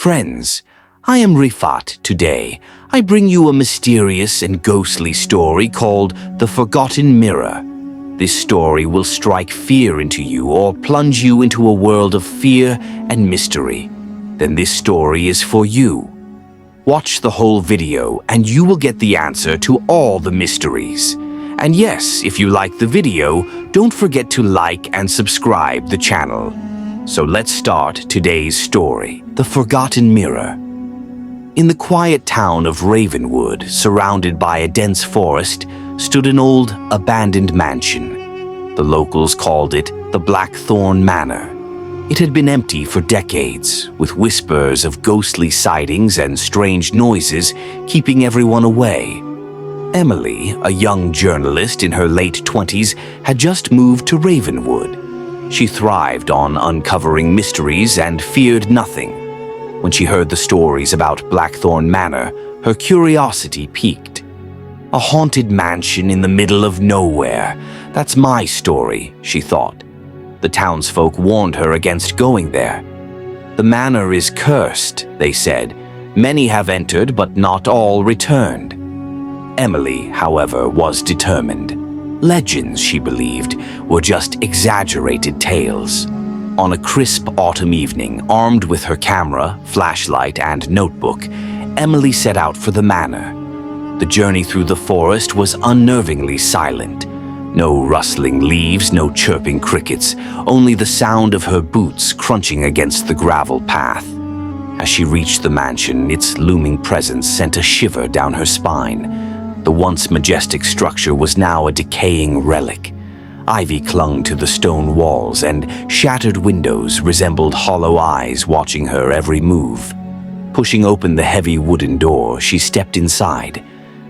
Friends, I am Rifat. Today, I bring you a mysterious and ghostly story called The Forgotten Mirror. This story will strike fear into you or plunge you into a world of fear and mystery. Then this story is for you. Watch the whole video and you will get the answer to all the mysteries. And yes, if you like the video, don't forget to like and subscribe the channel. So let's start today's story, The Forgotten Mirror. In the quiet town of Ravenwood, surrounded by a dense forest, stood an old, abandoned mansion. The locals called it the Blackthorn Manor. It had been empty for decades, with whispers of ghostly sightings and strange noises keeping everyone away. Emily, a young journalist in her late 20s, had just moved to Ravenwood. She thrived on uncovering mysteries and feared nothing. When she heard the stories about Blackthorn Manor, her curiosity piqued. A haunted mansion in the middle of nowhere. That's my story, she thought. The townsfolk warned her against going there. The manor is cursed, they said. Many have entered, but not all returned. Emily, however, was determined. Legends, she believed, were just exaggerated tales. On a crisp autumn evening, armed with her camera, flashlight, and notebook, Emily set out for the manor. The journey through the forest was unnervingly silent. No rustling leaves, no chirping crickets, only the sound of her boots crunching against the gravel path. As she reached the mansion, its looming presence sent a shiver down her spine. The once majestic structure was now a decaying relic. Ivy clung to the stone walls, and shattered windows resembled hollow eyes watching her every move. Pushing open the heavy wooden door, she stepped inside.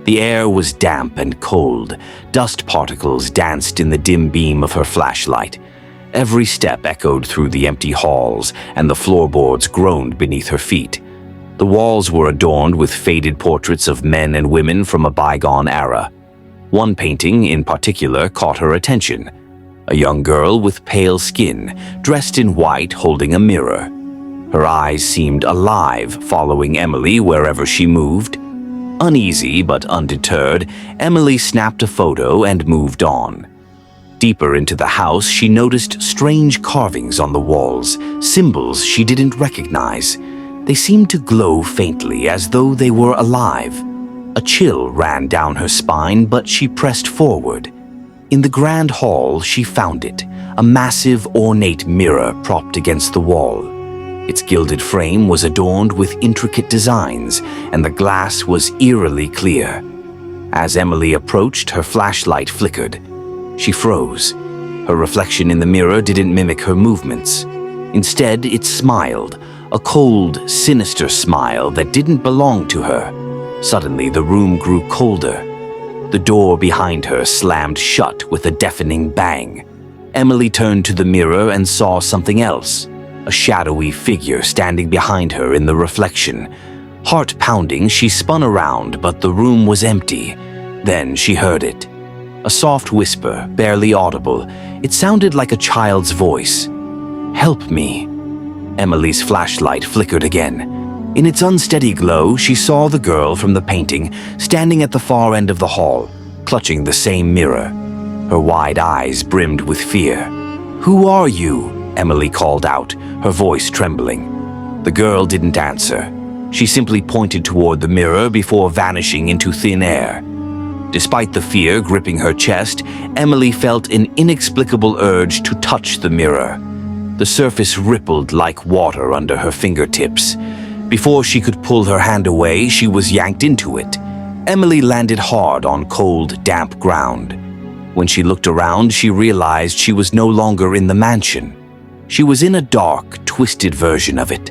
The air was damp and cold. Dust particles danced in the dim beam of her flashlight. Every step echoed through the empty halls, and the floorboards groaned beneath her feet. The walls were adorned with faded portraits of men and women from a bygone era. One painting in particular caught her attention. A young girl with pale skin, dressed in white, holding a mirror. Her eyes seemed alive, following Emily wherever she moved. Uneasy but undeterred, Emily snapped a photo and moved on. Deeper into the house, she noticed strange carvings on the walls, symbols she didn't recognize. They seemed to glow faintly, as though they were alive. A chill ran down her spine, but she pressed forward. In the grand hall, she found it, a massive, ornate mirror propped against the wall. Its gilded frame was adorned with intricate designs, and the glass was eerily clear. As Emily approached, her flashlight flickered. She froze. Her reflection in the mirror didn't mimic her movements. Instead, it smiled, a cold, sinister smile that didn't belong to her. Suddenly, the room grew colder. The door behind her slammed shut with a deafening bang. Emily turned to the mirror and saw something else, a shadowy figure standing behind her in the reflection. Heart pounding, she spun around, but the room was empty. Then she heard it. A soft whisper, barely audible. It sounded like a child's voice. "Help me." Emily's flashlight flickered again. In its unsteady glow, she saw the girl from the painting standing at the far end of the hall, clutching the same mirror. Her wide eyes brimmed with fear. "Who are you?" Emily called out, her voice trembling. The girl didn't answer. She simply pointed toward the mirror before vanishing into thin air. Despite the fear gripping her chest, Emily felt an inexplicable urge to touch the mirror. The surface rippled like water under her fingertips. Before she could pull her hand away, she was yanked into it. Emily landed hard on cold, damp ground. When she looked around, she realized she was no longer in the mansion. She was in a dark, twisted version of it.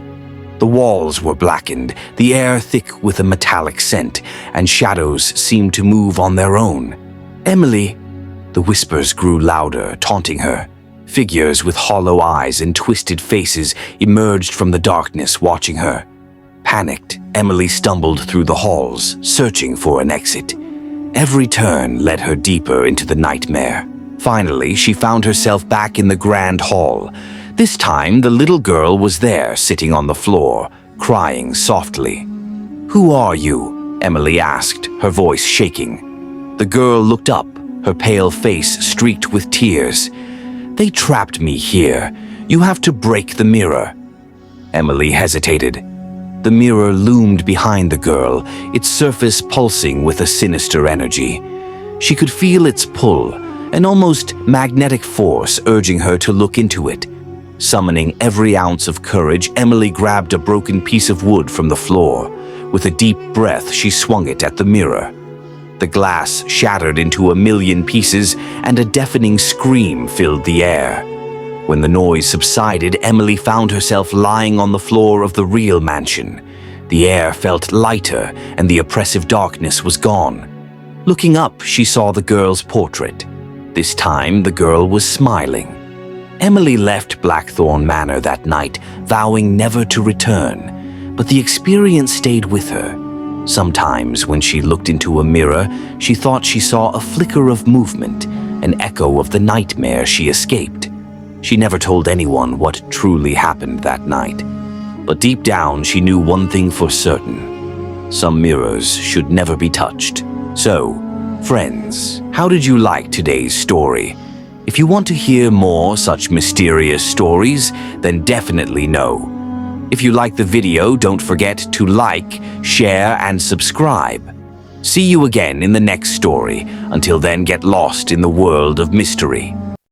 The walls were blackened, the air thick with a metallic scent, and shadows seemed to move on their own. "Emily!" The whispers grew louder, taunting her. Figures with hollow eyes and twisted faces emerged from the darkness, watching her. Panicked, Emily stumbled through the halls, searching for an exit. Every turn led her deeper into the nightmare. Finally, she found herself back in the grand hall. This time, the little girl was there, sitting on the floor, crying softly. "Who are you?" Emily asked, her voice shaking. The girl looked up, her pale face streaked with tears. "They trapped me here. You have to break the mirror." Emily hesitated. The mirror loomed behind the girl, its surface pulsing with a sinister energy. She could feel its pull, an almost magnetic force urging her to look into it. Summoning every ounce of courage, Emily grabbed a broken piece of wood from the floor. With a deep breath, she swung it at the mirror. The glass shattered into a million pieces, and a deafening scream filled the air. When the noise subsided, Emily found herself lying on the floor of the real mansion. The air felt lighter, and the oppressive darkness was gone. Looking up, she saw the girl's portrait. This time, the girl was smiling. Emily left Blackthorn Manor that night, vowing never to return, but the experience stayed with her. Sometimes, when she looked into a mirror, she thought she saw a flicker of movement, an echo of the nightmare she escaped. She never told anyone what truly happened that night, but deep down she knew one thing for certain. Some mirrors should never be touched. So, friends, how did you like today's story? If you want to hear more such mysterious stories, then definitely know. If you like the video, don't forget to like, share, and subscribe. See you again in the next story. Until then, get lost in the world of mystery.